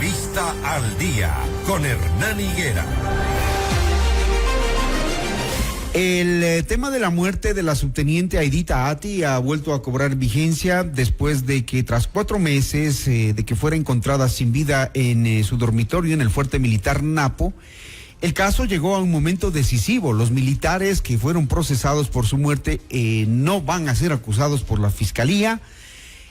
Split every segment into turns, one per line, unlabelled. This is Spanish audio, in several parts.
Entrevista al Día con Hernán Higuera.
El tema de la muerte de la subteniente Aidita Ati ha vuelto a cobrar vigencia después de que tras 4 meses de que fuera encontrada sin vida en su dormitorio en el fuerte militar Napo, el caso llegó a un momento decisivo. Los militares que fueron procesados por su muerte no van a ser acusados por la fiscalía.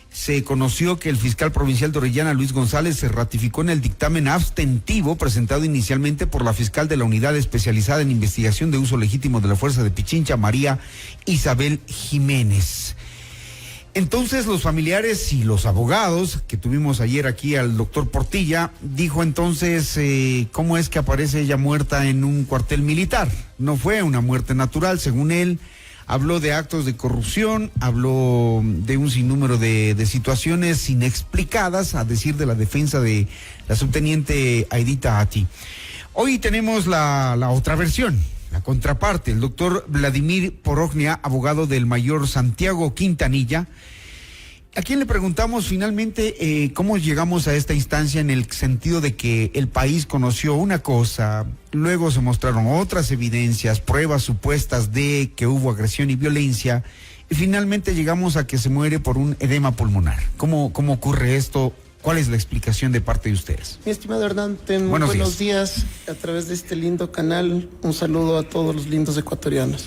Se conoció que el fiscal provincial de Orellana, Luis González, se ratificó en el dictamen abstentivo presentado inicialmente por la fiscal de la Unidad Especializada en Investigación de Uso Legítimo de la Fuerza de Pichincha, María Isabel Jiménez. Entonces los familiares y los abogados, que tuvimos ayer aquí al doctor Portilla, dijo entonces cómo es que aparece ella muerta en un cuartel militar. No fue una muerte natural, según él. Habló de actos de corrupción, habló de un sinnúmero de situaciones inexplicadas, a decir de la defensa de la subteniente Aidita Ati. Hoy tenemos la otra versión, la contraparte, el doctor Vladimir Porognia, abogado del mayor Santiago Quintanilla, a quien le preguntamos finalmente cómo llegamos a esta instancia en el sentido de que el país conoció una cosa, luego se mostraron otras evidencias, pruebas supuestas de que hubo agresión y violencia, y finalmente llegamos a que se muere por un edema pulmonar. ¿Cómo ocurre esto? ¿Cuál es la explicación de parte de ustedes?
Mi estimado Hernán, buenos días a través de este lindo canal. Un saludo a todos los lindos ecuatorianos.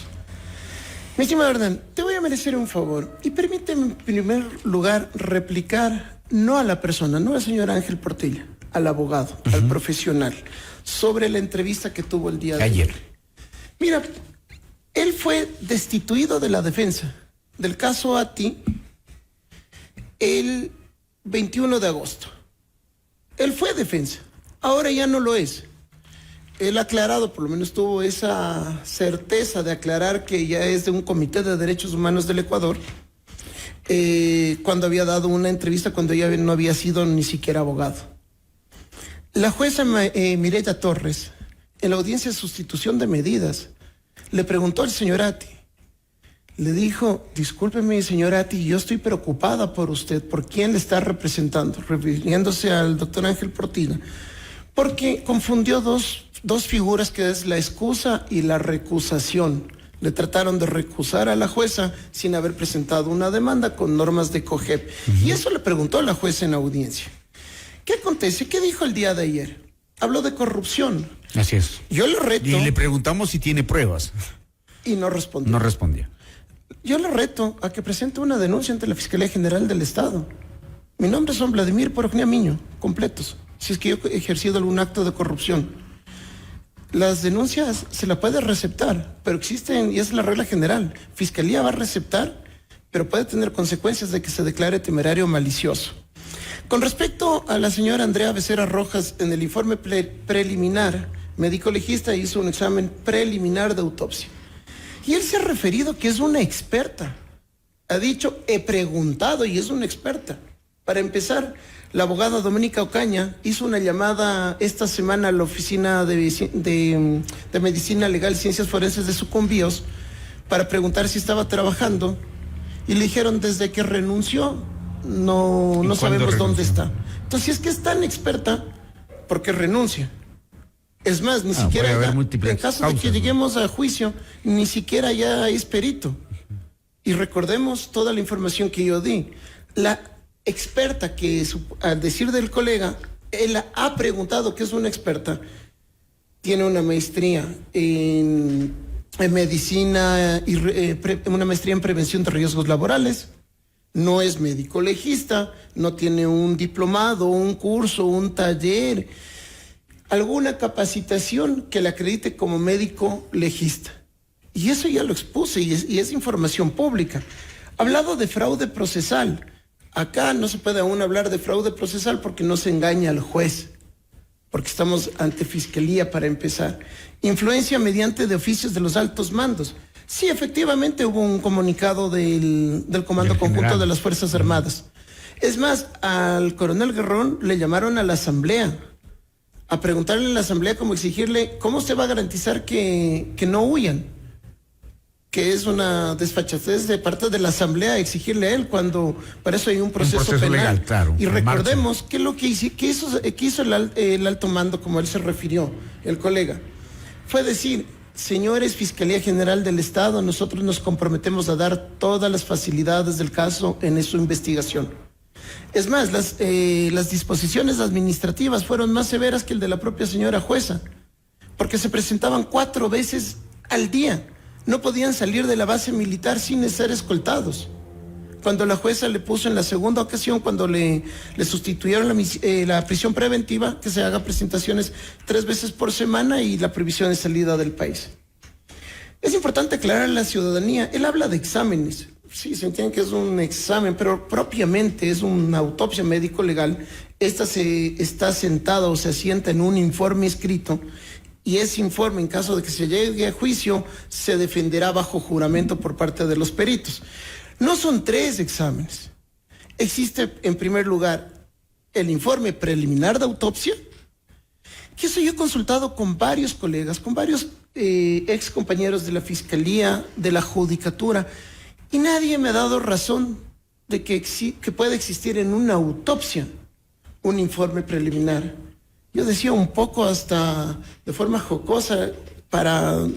Mi estimado Hernán, te voy a merecer un favor y permíteme en primer lugar replicar no a la persona, no al señor Ángel Portilla, al abogado, al profesional, sobre la entrevista que tuvo el día de ayer. Mira, él fue destituido de la defensa del caso Ati el 21 de agosto. Él fue defensa, ahora ya no lo es. Él ha aclarado, por lo menos tuvo esa certeza de aclarar que ya es de un Comité de Derechos Humanos del Ecuador, cuando había dado una entrevista, cuando ya no había sido ni siquiera abogado. La jueza Mireya Torres, en la audiencia de sustitución de medidas, le preguntó al señor Ati, le dijo, discúlpeme señor Ati, yo estoy preocupada por usted, ¿por quién le está representando? Refiriéndose al doctor Ángel Portilla, porque confundió dos figuras, que es la excusa y la recusación. Le trataron de recusar a la jueza sin haber presentado una demanda con normas de COGEP. Y eso le preguntó a la jueza en audiencia. ¿Qué acontece? ¿Qué dijo el día de ayer? Habló de corrupción.
Así es.
Yo le reto...
Y le preguntamos si tiene pruebas.
Y no respondió.
No respondió.
Yo le reto a que presente una denuncia ante la Fiscalía General del Estado. Mi nombre es Vladimir Porognia Miño, completos. Si es que yo he ejercido algún acto de corrupción. Las denuncias se la puede receptar, pero existen, y es la regla general, Fiscalía va a receptar, pero puede tener consecuencias de que se declare temerario malicioso. Con respecto a la señora Andrea Becerra Rojas, en el informe preliminar, médico legista hizo un examen preliminar de autopsia. Y él se ha referido que es una experta. Ha dicho, he preguntado y es una experta. Para empezar, la abogada Doménica Ocaña hizo una llamada esta semana a la Oficina de Medicina Legal y Ciencias Forenses de Sucumbíos para preguntar si estaba trabajando y le dijeron desde que renunció no sabemos dónde está. Entonces, si es que es tan experta, ¿por qué renuncia? Es más, ni siquiera en caso de que lleguemos a juicio, ni siquiera ya es perito. Y recordemos toda la información que yo di. La experta que, al decir del colega, él ha preguntado que es una experta, tiene una maestría en medicina y una maestría en prevención de riesgos laborales, no es médico legista, no tiene un diplomado, un curso, un taller, alguna capacitación que le acredite como médico legista. Y eso ya lo expuse y es información pública. Hablado de fraude procesal. Acá no se puede aún hablar de fraude procesal porque no se engaña al juez, porque estamos ante fiscalía para empezar. Influencia mediante de oficios de los altos mandos. Sí, efectivamente hubo un comunicado del Comando Conjunto de las Fuerzas Armadas. Es más, al coronel Guerrón le llamaron a la asamblea, a preguntarle en la asamblea, como exigirle, ¿cómo se va a garantizar que no huyan? que es una desfachatez de parte de la Asamblea exigirle a él cuando para eso hay un proceso penal.
Legal, claro,
y recordemos que lo que hizo el alto mando, como él se refirió, el colega, fue decir: señores Fiscalía General del Estado, nosotros nos comprometemos a dar todas las facilidades del caso en su investigación. Es más, las disposiciones administrativas fueron más severas que el de la propia señora jueza, porque se presentaban 4 veces al día. No podían salir de la base militar sin ser escoltados. Cuando la jueza le puso en la segunda ocasión, cuando le sustituyeron la prisión preventiva, que se haga presentaciones 3 veces por semana y la prohibición de salida del país. Es importante aclarar a la ciudadanía, él habla de exámenes. Sí, se entiende que es un examen, pero propiamente es una autopsia médico-legal. Esta está sentada o se asienta en un informe escrito, y ese informe, en caso de que se llegue a juicio, se defenderá bajo juramento por parte de los peritos. No son 3 exámenes. Existe, en primer lugar, el informe preliminar de autopsia, que eso yo he consultado con varios colegas, con varios ex compañeros de la Fiscalía, de la Judicatura, y nadie me ha dado razón de que pueda existir en una autopsia un informe preliminar. Yo decía un poco hasta de forma jocosa para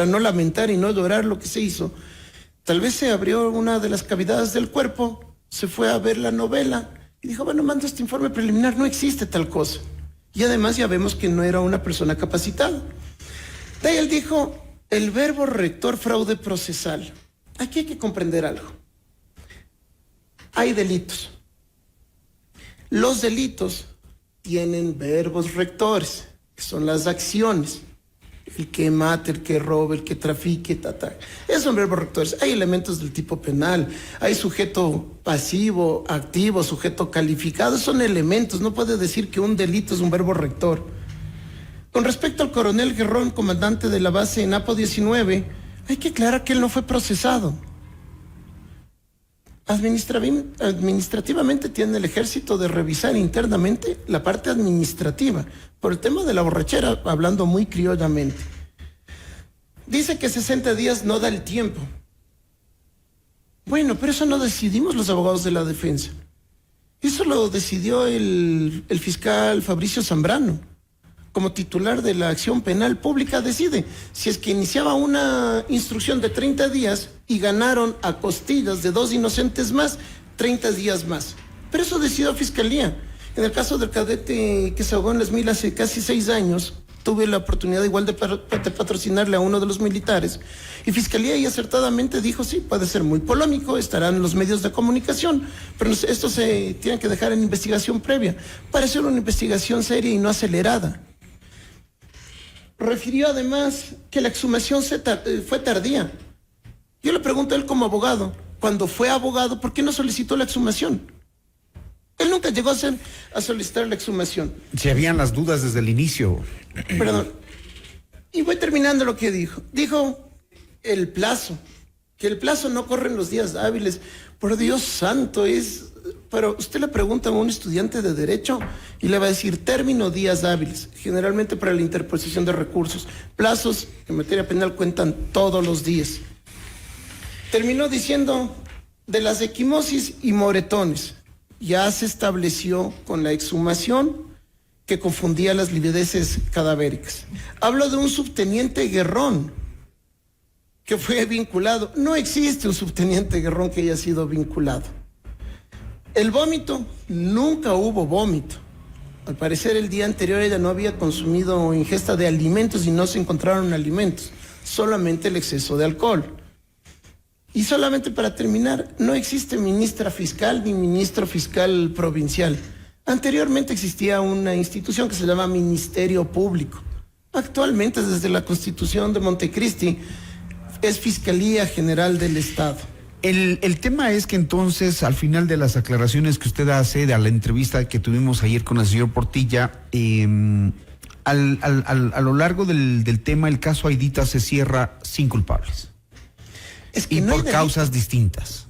no lamentar y no llorar lo que se hizo. Tal vez se abrió una de las cavidades del cuerpo, se fue a ver la novela y dijo: bueno, mando este informe preliminar, no existe tal cosa. Y además ya vemos que no era una persona capacitada. De ahí él dijo: el verbo rector fraude procesal. Aquí hay que comprender algo. Hay delitos. Los delitos tienen verbos rectores, que son las acciones. El que mate, el que robe, el que trafique, esos son verbos rectores. Hay elementos del tipo penal, hay sujeto pasivo, activo, sujeto calificado, son elementos. No puede decir que un delito es un verbo rector. Con respecto al coronel Guerrón, comandante de la base en Apo 19, hay que aclarar que él no fue procesado. Administrativamente tiene el ejército de revisar internamente la parte administrativa, por el tema de la borrachera, hablando muy criollamente. Dice que 60 días no da el tiempo. Bueno, pero eso no decidimos los abogados de la defensa. Eso lo decidió el fiscal Fabricio Zambrano. Como titular de la acción penal pública, decide si es que iniciaba una instrucción de 30 días y ganaron a costillas de 2 inocentes más, 30 días más. Pero eso decidió Fiscalía. En el caso del cadete que se ahogó en las Mil hace casi 6 años, tuve la oportunidad igual de patrocinarle a uno de los militares, y Fiscalía y acertadamente dijo: sí, puede ser muy polémico, estarán en los medios de comunicación, pero esto se tiene que dejar en investigación previa, para ser una investigación seria y no acelerada. Refirió además que la exhumación fue tardía. Yo le pregunto a él como abogado, cuando fue abogado, ¿por qué no solicitó la exhumación? Él nunca llegó a solicitar la exhumación.
Si habían las dudas desde el inicio.
Perdón. Y voy terminando lo que dijo. Dijo el plazo, que el plazo no corre en los días hábiles. Por Dios santo, pero usted le pregunta a un estudiante de Derecho y le va a decir término días hábiles, generalmente para la interposición de recursos. Plazos en materia penal cuentan todos los días. Terminó diciendo de las equimosis y moretones. Ya se estableció con la exhumación que confundía las livideces cadavéricas. Hablo de un subteniente Guerrón que fue vinculado. No existe un subteniente Guerrón que haya sido vinculado. El vómito, nunca hubo vómito. Al parecer el día anterior ella no había consumido ingesta de alimentos y no se encontraron alimentos, solamente el exceso de alcohol. Y solamente para terminar, no existe ministra fiscal ni ministro fiscal provincial. Anteriormente existía una institución que se llama Ministerio Público. Actualmente, desde la Constitución de Montecristi, es Fiscalía General del Estado.
El tema es que entonces, al final de las aclaraciones que usted hace de la entrevista que tuvimos ayer con el señor Portilla, a lo largo del tema, el caso Aidita se cierra sin culpables.
Es que
y
no
por causas distintas.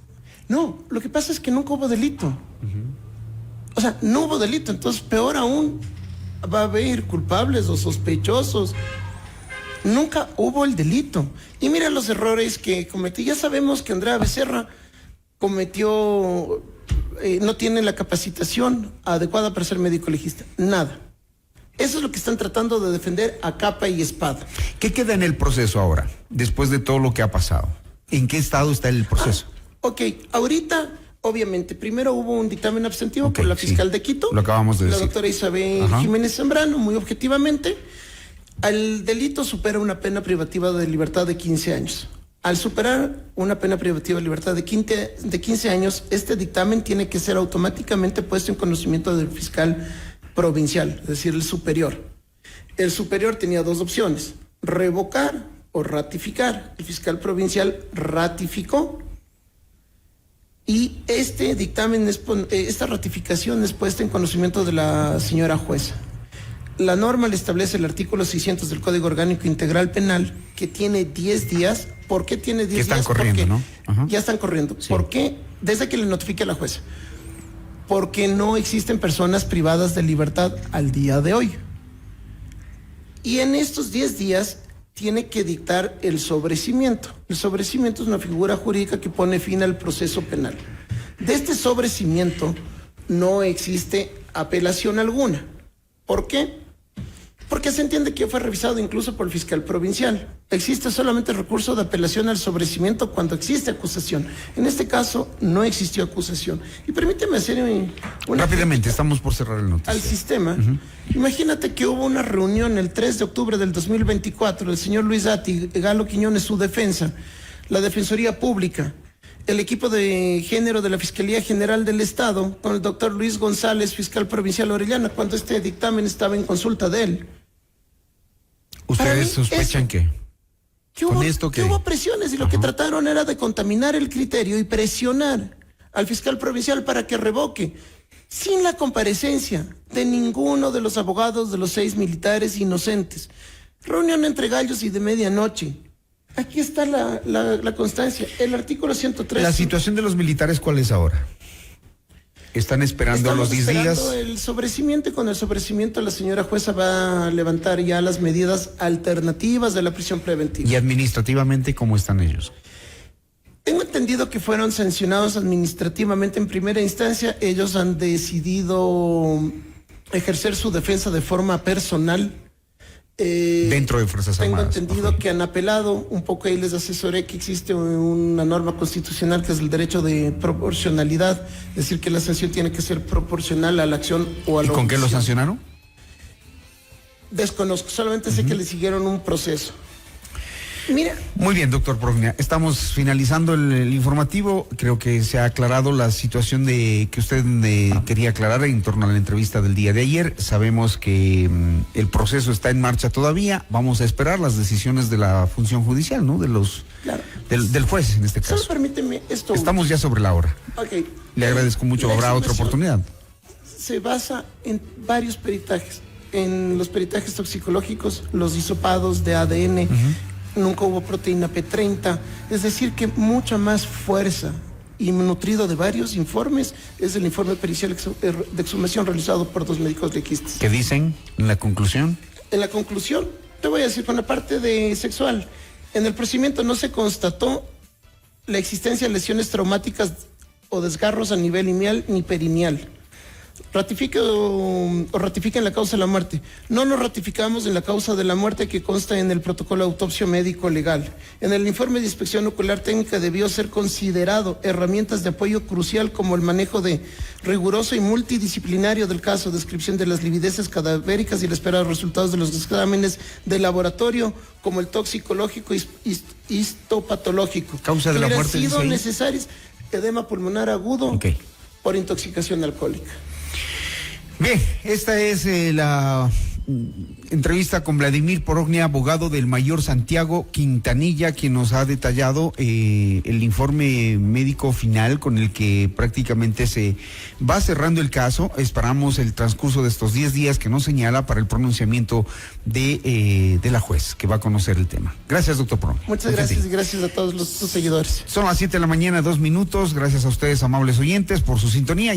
No, lo que pasa es que nunca hubo delito. O sea, no hubo delito, entonces peor aún, va a haber culpables o sospechosos. Nunca hubo el delito. Y mira los errores que cometió. Ya sabemos que Andrea Becerra cometió, no tiene la capacitación adecuada para ser médico legista. Nada. Eso es lo que están tratando de defender a capa y espada.
¿Qué queda en el proceso ahora, después de todo lo que ha pasado? ¿En qué estado está el proceso?
Ok, ahorita, obviamente, primero hubo un dictamen abstentivo por la fiscal de Quito.
Lo acabamos de decir.
La doctora Isabel Jiménez Zambrano, muy objetivamente. El delito supera una pena privativa de libertad de 15 años. Al superar una pena privativa de libertad de 15 años, este dictamen tiene que ser automáticamente puesto en conocimiento del fiscal provincial, es decir, el superior. El superior tenía dos opciones, revocar o ratificar. El fiscal provincial ratificó y este dictamen, esta ratificación es puesta en conocimiento de la señora jueza. La norma le establece el artículo 600 del Código Orgánico Integral Penal, que tiene 10 días. ¿Por qué tiene 10 días?
Que están corriendo, ¿no? Ajá.
Ya están corriendo.
Sí.
¿Por qué? Desde que le notifique a la jueza. Porque no existen personas privadas de libertad al día de hoy. Y en estos 10 días tiene que dictar el sobrecimiento. El sobrecimiento es una figura jurídica que pone fin al proceso penal. De este sobrecimiento no existe apelación alguna. ¿Por qué? Porque se entiende que fue revisado incluso por el fiscal provincial. Existe solamente el recurso de apelación al sobrecimiento cuando existe acusación. En este caso, no existió acusación. Y permíteme hacer una...
Rápidamente, estamos por cerrar el noticiero.
Al sistema. Imagínate que hubo una reunión el 3 de octubre del 2024. El señor Luis Atti, Galo Quiñones, su defensa, la Defensoría Pública, el equipo de género de la Fiscalía General del Estado, con el doctor Luis González, fiscal provincial Orellana, cuando este dictamen estaba en consulta de él.
¿Ustedes sospechan qué?
Que hubo presiones y lo que trataron era de contaminar el criterio y presionar al fiscal provincial para que revoque, sin la comparecencia de ninguno de los abogados de los 6 militares inocentes. Reunión entre gallos y de medianoche. Aquí está la constancia. El artículo 103.
¿La situación de los militares cuál es ahora? ¿Están esperando los 10 días?
El sobrecimiento, y con el sobrecimiento la señora jueza va a levantar ya las medidas alternativas de la prisión preventiva.
¿Y administrativamente cómo están ellos?
Tengo entendido que fueron sancionados administrativamente en primera instancia. Ellos han decidido ejercer su defensa de forma personal.
Dentro de Fuerzas Armadas.
Tengo entendido que han apelado, un poco ahí les asesoré que existe una norma constitucional que es el derecho de proporcionalidad, es decir, que la sanción tiene que ser proporcional a la acción o a la
¿Y con qué lo
omisión.
sancionaron?
Desconozco, solamente sé que le siguieron un proceso. Mira.
Muy bien, doctor Prognia. Estamos finalizando el informativo. Creo que se ha aclarado la situación que usted quería aclarar en torno a la entrevista del día de ayer. Sabemos que el proceso está en marcha todavía. Vamos a esperar las decisiones de la función judicial, ¿no?
Claro.
Del juez, en este caso.
Solo permíteme esto.
Estamos ya sobre la hora.
Okay.
Le agradezco mucho. Habrá otra oportunidad.
Se basa en varios peritajes. En los peritajes toxicológicos, los hisopados de ADN. Nunca hubo proteína P30, es decir que mucha más fuerza y nutrido de varios informes es el informe pericial de exhumación realizado por 2 médicos legistas.
¿Qué dicen en la conclusión?
En la conclusión, te voy a decir con la parte de sexual, en el procedimiento no se constató la existencia de lesiones traumáticas o desgarros a nivel ilineal ni perineal. Ratifique o ratifiquen la causa de la muerte. No lo ratificamos en la causa de la muerte que consta en el protocolo de autopsia médico legal. En el informe de inspección ocular técnica debió ser considerado herramientas de apoyo crucial como el manejo de riguroso y multidisciplinario del caso, descripción de las livideces cadavéricas y el esperado resultados de los exámenes de laboratorio, como el toxicológico y histopatológico.
Causa de la muerte.
Sido necesarios edema pulmonar agudo por intoxicación alcohólica.
Bien, esta es la entrevista con Vladimir Prognia, abogado del mayor Santiago Quintanilla, quien nos ha detallado el informe médico final con el que prácticamente se va cerrando el caso. Esperamos el transcurso de estos 10 días que nos señala para el pronunciamiento de la juez que va a conocer el tema. Gracias, doctor Prognia.
Muchas gracias y gracias a todos sus seguidores.
Son las 7 de la mañana, 2 minutos. Gracias a ustedes, amables oyentes, por su sintonía.